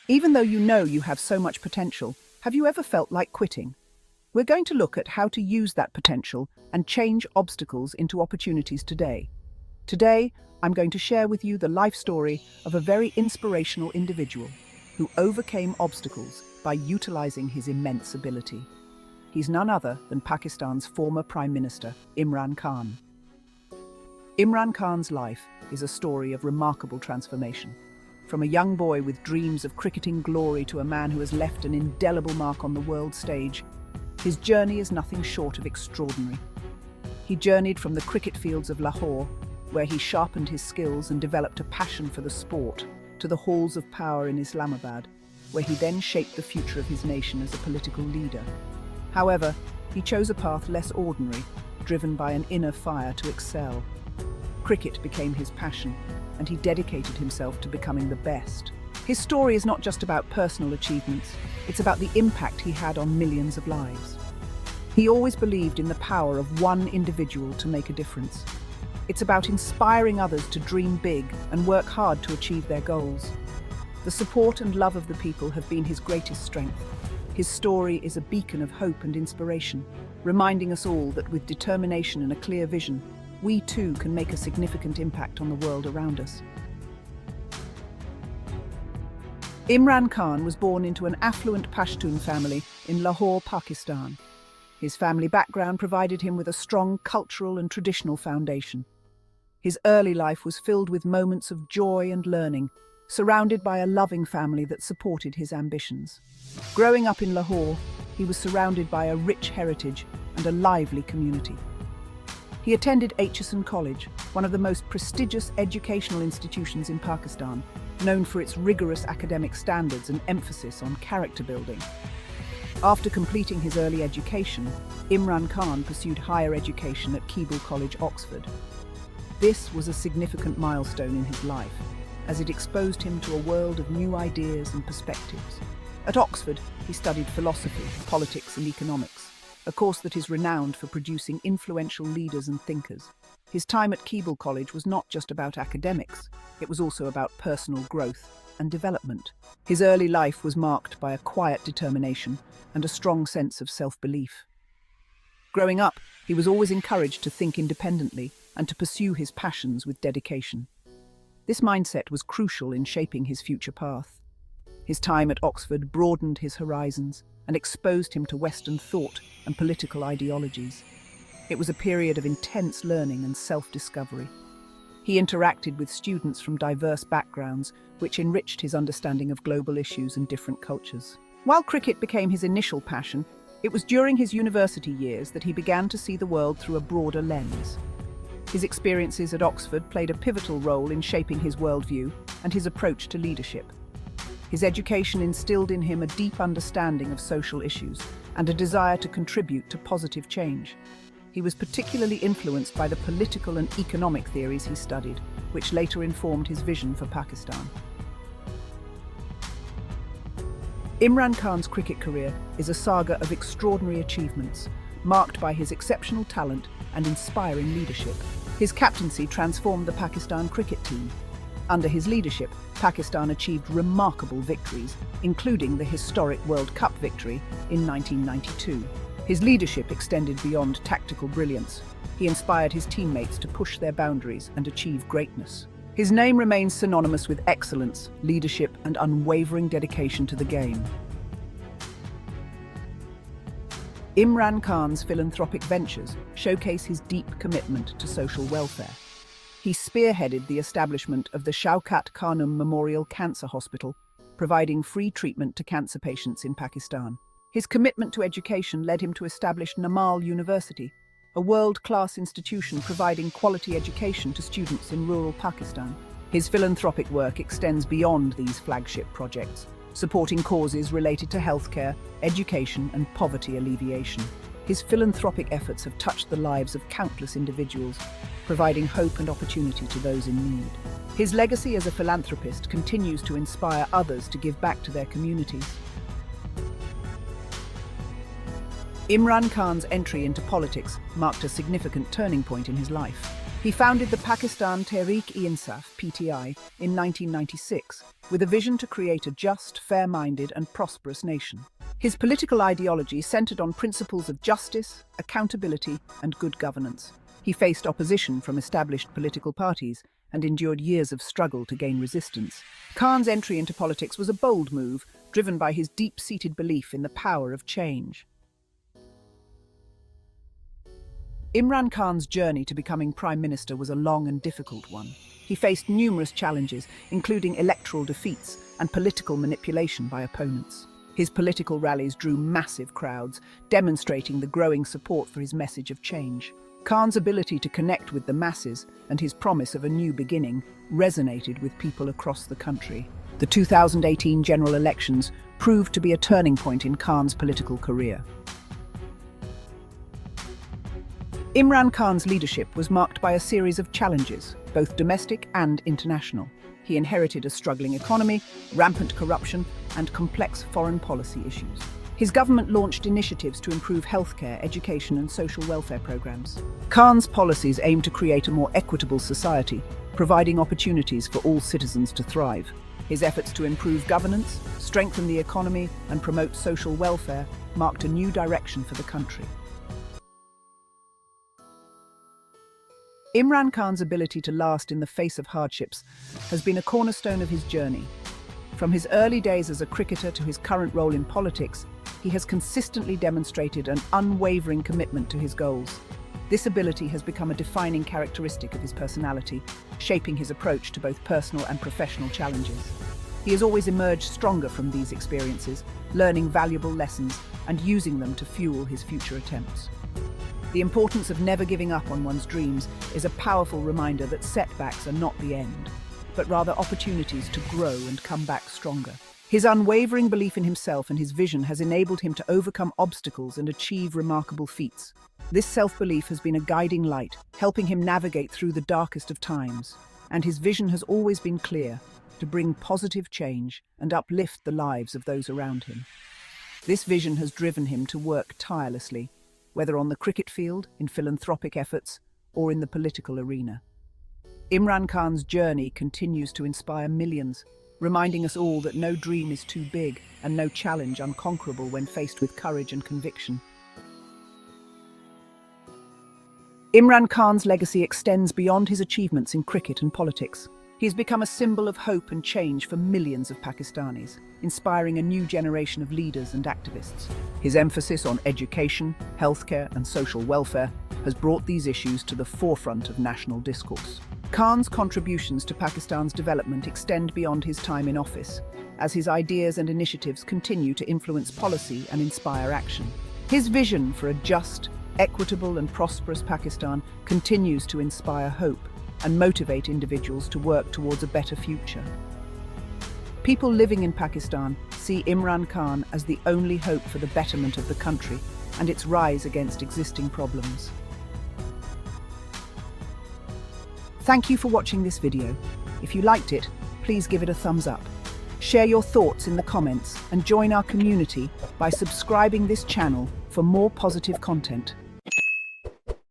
Even though you know you have so much potential, have you ever felt like quitting? We're going to look at how to use that potential and change obstacles into opportunities today. Today, I'm going to share with you the life story of a very inspirational individual who overcame obstacles by utilizing his immense ability. He's none other than Pakistan's former Prime Minister, Imran Khan. Imran Khan's life is a story of remarkable transformation. From a young boy with dreams of cricketing glory to a man who has left an indelible mark on the world stage, his journey is nothing short of extraordinary. He journeyed from the cricket fields of Lahore, where he sharpened his skills and developed a passion for the sport, to the halls of power in Islamabad, where he then shaped the future of his nation as a political leader. However, he chose a path less ordinary, driven by an inner fire to excel. Cricket became his passion, and he dedicated himself to becoming the best. His story is not just about personal achievements, it's about the impact he had on millions of lives. He always believed in the power of one individual to make a difference. It's about inspiring others to dream big and work hard to achieve their goals. The support and love of the people have been his greatest strength. His story is a beacon of hope and inspiration, reminding us all that with determination and a clear vision, we too can make a significant impact on the world around us. Imran Khan was born into an affluent Pashtun family in Lahore, Pakistan. His family background provided him with a strong cultural and traditional foundation. His early life was filled with moments of joy and learning, surrounded by a loving family that supported his ambitions. Growing up in Lahore, he was surrounded by a rich heritage and a lively community. He attended Aitchison College, one of the most prestigious educational institutions in Pakistan, known for its rigorous academic standards and emphasis on character building. After completing his early education, Imran Khan pursued higher education at Keble College, Oxford. This was a significant milestone in his life, as it exposed him to a world of new ideas and perspectives. At Oxford, he studied philosophy, politics and economics, a course that is renowned for producing influential leaders and thinkers. His time at Keble College was not just about academics, it was also about personal growth and development. His early life was marked by a quiet determination and a strong sense of self-belief. Growing up, he was always encouraged to think independently and to pursue his passions with dedication. This mindset was crucial in shaping his future path. His time at Oxford broadened his horizons and exposed him to Western thought and political ideologies. It was a period of intense learning and self-discovery. He interacted with students from diverse backgrounds, which enriched his understanding of global issues and different cultures. While cricket became his initial passion, it was during his university years that he began to see the world through a broader lens. His experiences at Oxford played a pivotal role in shaping his worldview and his approach to leadership. His education instilled in him a deep understanding of social issues and a desire to contribute to positive change. He was particularly influenced by the political and economic theories he studied, which later informed his vision for Pakistan. Imran Khan's cricket career is a saga of extraordinary achievements, marked by his exceptional talent and inspiring leadership. His captaincy transformed the Pakistan cricket team. Under his leadership, Pakistan achieved remarkable victories, including the historic World Cup victory in 1992. His leadership extended beyond tactical brilliance. He inspired his teammates to push their boundaries and achieve greatness. His name remains synonymous with excellence, leadership, and unwavering dedication to the game. Imran Khan's philanthropic ventures showcase his deep commitment to social welfare. He spearheaded the establishment of the Shaukat Khanum Memorial Cancer Hospital, providing free treatment to cancer patients in Pakistan. His commitment to education led him to establish Namal University, a world-class institution providing quality education to students in rural Pakistan. His philanthropic work extends beyond these flagship projects, supporting causes related to healthcare, education, and poverty alleviation. His philanthropic efforts have touched the lives of countless individuals, providing hope and opportunity to those in need. His legacy as a philanthropist continues to inspire others to give back to their communities. Imran Khan's entry into politics marked a significant turning point in his life. He founded the Pakistan Tehreek-e-Insaf (PTI) in 1996 with a vision to create a just, fair-minded and prosperous nation. His political ideology centered on principles of justice, accountability and good governance. He faced opposition from established political parties and endured years of struggle to gain resistance. Khan's entry into politics was a bold move, driven by his deep-seated belief in the power of change. Imran Khan's journey to becoming Prime Minister was a long and difficult one. He faced numerous challenges, including electoral defeats and political manipulation by opponents. His political rallies drew massive crowds, demonstrating the growing support for his message of change. Khan's ability to connect with the masses and his promise of a new beginning resonated with people across the country. The 2018 general elections proved to be a turning point in Khan's political career. Imran Khan's leadership was marked by a series of challenges, both domestic and international. He inherited a struggling economy, rampant corruption, and complex foreign policy issues. His government launched initiatives to improve healthcare, education, and social welfare programs. Khan's policies aim to create a more equitable society, providing opportunities for all citizens to thrive. His efforts to improve governance, strengthen the economy, and promote social welfare marked a new direction for the country. Imran Khan's ability to last in the face of hardships has been a cornerstone of his journey. From his early days as a cricketer to his current role in politics, he has consistently demonstrated an unwavering commitment to his goals. This ability has become a defining characteristic of his personality, shaping his approach to both personal and professional challenges. He has always emerged stronger from these experiences, learning valuable lessons and using them to fuel his future attempts. The importance of never giving up on one's dreams is a powerful reminder that setbacks are not the end, but rather opportunities to grow and come back stronger. His unwavering belief in himself and his vision has enabled him to overcome obstacles and achieve remarkable feats. This self-belief has been a guiding light, helping him navigate through the darkest of times. And his vision has always been clear: to bring positive change and uplift the lives of those around him. This vision has driven him to work tirelessly, whether on the cricket field, in philanthropic efforts, or in the political arena. Imran Khan's journey continues to inspire millions, reminding us all that no dream is too big and no challenge unconquerable when faced with courage and conviction. Imran Khan's legacy extends beyond his achievements in cricket and politics. He has become a symbol of hope and change for millions of Pakistanis, inspiring a new generation of leaders and activists. His emphasis on education, healthcare, and social welfare has brought these issues to the forefront of national discourse. Khan's contributions to Pakistan's development extend beyond his time in office, as his ideas and initiatives continue to influence policy and inspire action. His vision for a just, equitable, and prosperous Pakistan continues to inspire hope and motivate individuals to work towards a better future. People living in Pakistan see Imran Khan as the only hope for the betterment of the country and its rise against existing problems. Thank you for watching this video. If you liked it, please give it a thumbs up. Share your thoughts in the comments and join our community by subscribing this channel for more positive content.